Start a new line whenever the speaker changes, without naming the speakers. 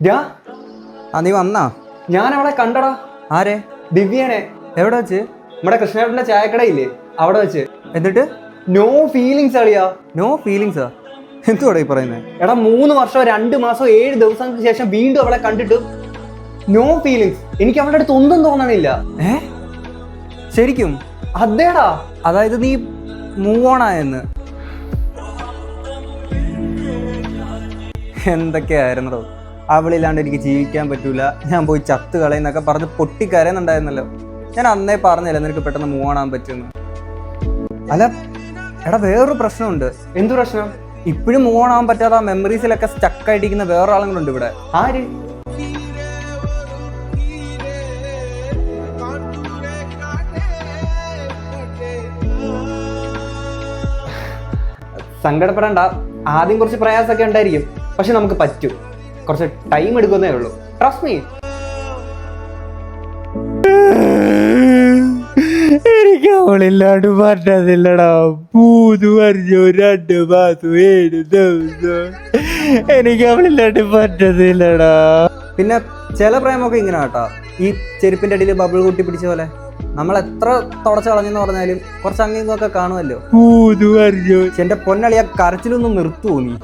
ഡാ,
നീ വന്നാ?
ഞാൻ അവളെ കണ്ടടാ.
ആരെ?
ദിവ്യനെ.
എവിടെ വെച്ച്?
നമ്മുടെ കൃഷ്ണേട്ടന്റെ ചായക്കടയില്ലേ അവിടെ വെച്ച്.
എന്നിട്ട്?
നോ ഫീലിങ്സ് അളിയാ.
നോ ഫീലിങ്സാ? എന്തുവാടാ ഈ പറയുന്നത്?
എടാ 3 വർഷം 2 മാസം 7 ദിവസങ്ങൾക്ക് ശേഷം വീണ്ടും അവളെ കണ്ടിട്ട് നോ ഫീലിങ്സ്. എനിക്ക് അവളുടെ അടുത്ത് ഒന്നും തോന്നണില്ല.
ശരിക്കും?
അതേടാ.
അതായത് നീ മൂവ് ഓൺ ആയെന്ന്? എന്തൊക്കെയായിരുന്നോ? അവളില്ലാണ്ട് എനിക്ക് ജീവിക്കാൻ പറ്റൂല, ഞാൻ പോയി ചത്ത് കളയെന്നൊക്കെ പറഞ്ഞ് പൊട്ടിക്കരയുന്നുണ്ടായിരുന്നല്ലോ. ഞാൻ അന്നേ പറഞ്ഞില്ല നിനക്ക് പെട്ടെന്ന് മൂവ് ഓൺ ആകാൻ പറ്റുമെന്ന്. അല്ല എടാ, വേറൊരു പ്രശ്നമുണ്ട്.
എന്തു പ്രശ്നം?
ഇപ്പോഴും മൂവ് ഓൺ ആകാൻ പറ്റാതെ ആ മെമ്മറീസിലൊക്കെ സ്റ്റക്കായിട്ടിരിക്കുന്ന വേറൊരാളുകളുണ്ട് ഇവിടെ.
ആര്? സങ്കടപ്പെടണ്ട. ആദ്യം കുറച്ച് പ്രയാസമൊക്കെ ഉണ്ടായിരിക്കും, പക്ഷെ നമുക്ക് പറ്റും. കുറച്ച് ടൈം എടുക്കുന്നേ ഉള്ളൂ. Trust me.
എനിക്ക് അവളില്ലാണ്ട് പറ്റത്തില്ലടാ. 3 വർഷം 2 മാസം 7 ദിവസം എനിക്ക് അവളില്ലാണ്ട് പറ്റത്തില്ലടാ. പിന്നെ ചില പ്രേമൊക്കെ ഇങ്ങനെ കേട്ടാ, ഈ ചെരുപ്പിന്റെ അടിയിൽ ബബിൾ കൂട്ടി പിടിച്ച പോലെ. നമ്മൾ എത്ര തുടച്ചു കളഞ്ഞെന്ന് പറഞ്ഞാലും കുറച്ച് അംഗീകമൊക്കെ കാണുമല്ലോ. 3 വർഷം. എന്റെ പൊന്നളിയാ കരച്ചിലൊന്നും നിർത്തുവോ നീ?